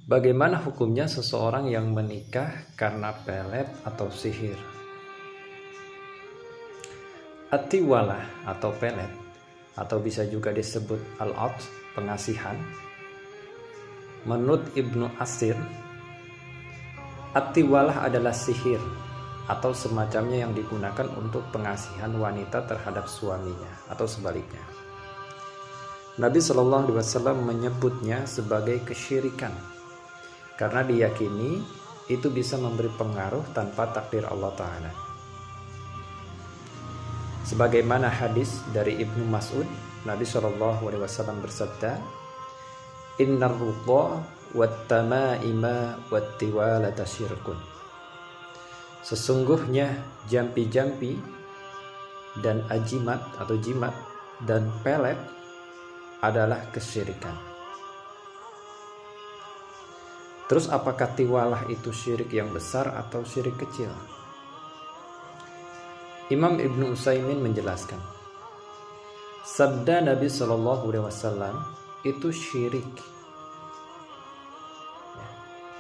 Bagaimana hukumnya seseorang yang menikah karena pelet atau sihir? At-tiwalah atau pelet, atau bisa juga disebut al-at, pengasihan. Menurut Ibnu Asir, at-tiwalah adalah sihir atau semacamnya yang digunakan untuk pengasihan wanita terhadap suaminya atau sebaliknya. Nabi Shallallahu Alaihi Wasallam menyebutnya sebagai kesyirikan karena diyakini itu bisa memberi pengaruh tanpa takdir Allah Ta'ala. Sebagaimana hadis dari Ibnu Mas'ud, Nabi Shallallahu Alaihi Wasallam bersabda, Innar ruqa wat tamaima wat tiwalata syirkun. Sesungguhnya jampi-jampi dan ajimat atau jimat dan pelet adalah kesyirikan. Terus apakah tiwalah itu syirik yang besar atau syirik kecil? Imam Ibnu Utsaimin menjelaskan, sabda Nabi Shallallahu Alaihi Wasallam itu syirik.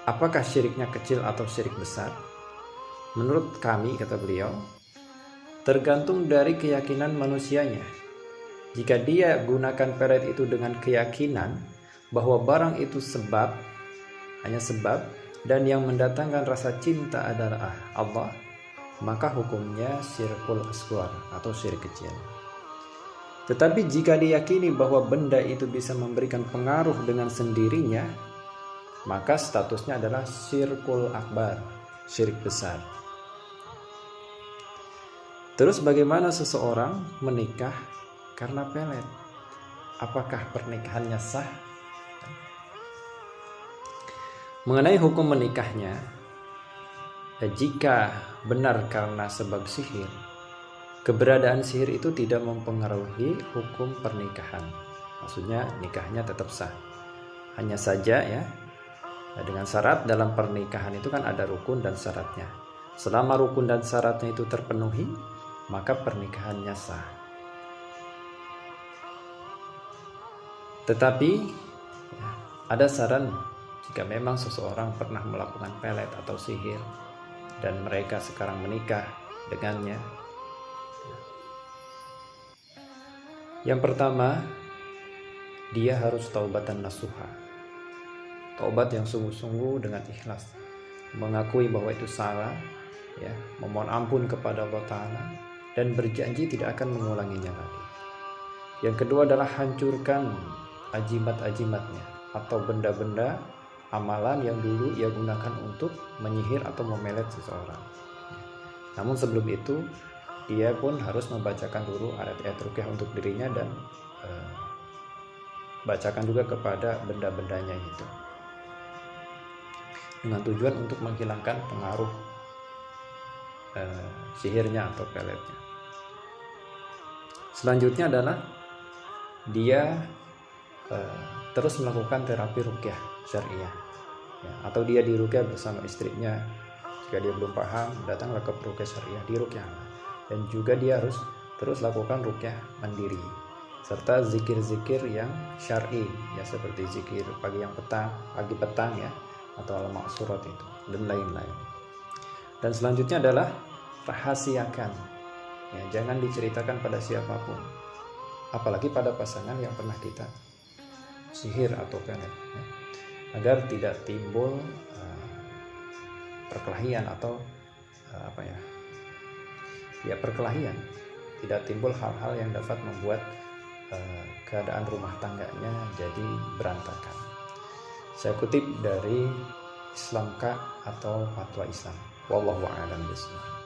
Apakah syiriknya kecil atau syirik besar? Menurut kami, kata beliau, tergantung dari keyakinan manusianya. Jika dia gunakan pelet itu dengan keyakinan bahwa barang itu hanya sebab, dan yang mendatangkan rasa cinta adalah Allah, maka hukumnya syirkul asghar atau syirik kecil. Tetapi jika diyakini bahwa benda itu bisa memberikan pengaruh dengan sendirinya, maka statusnya adalah syirkul akbar, syirik besar. Terus bagaimana seseorang menikah karena pelet? Apakah pernikahannya sah? Mengenai hukum menikahnya, jika benar karena sebab sihir, keberadaan sihir itu tidak mempengaruhi hukum pernikahan. Maksudnya nikahnya tetap sah. Hanya saja ya, dengan syarat dalam pernikahan itu kan ada rukun dan syaratnya. Selama rukun dan syaratnya itu terpenuhi, maka pernikahannya sah. Tetapi ada saran, jika memang seseorang pernah melakukan pelet atau sihir dan mereka sekarang menikah dengannya, yang pertama, dia harus taubatan nasuha, taubat yang sungguh-sungguh dengan ikhlas, mengakui bahwa itu salah, ya, memohon ampun kepada Allah Ta'ala, dan berjanji tidak akan mengulanginya lagi. Yang kedua adalah hancurkan ajimat-ajimatnya atau benda-benda amalan yang dulu ia gunakan untuk menyihir atau memelet seseorang. Namun sebelum itu, dia pun harus membacakan dulu ayat-ayat ruqyah untuk dirinya dan bacakan juga kepada benda-bendanya itu, dengan tujuan untuk menghilangkan pengaruh sihirnya atau peletnya. Selanjutnya adalah dia terus melakukan terapi ruqyah syariah, ya, atau dia diruqyah bersama istrinya. Jika dia belum paham, datanglah ke ruqyah syariah, diruqyah. Dan juga dia harus terus lakukan ruqyah mandiri serta zikir-zikir yang syar'i, ya, seperti zikir pagi petang ya, atau al-ma'surat itu dan lain-lain. Dan selanjutnya adalah rahasiakan, ya, jangan diceritakan pada siapapun, apalagi pada pasangan yang pernah kita sihir atau pelet, ya, agar tidak timbul perkelahian atau perkelahian, tidak timbul hal-hal yang dapat membuat keadaan rumah tangganya jadi berantakan. Saya kutip dari Islamka atau Fatwa Islam. Wallahu a'lam bishawab.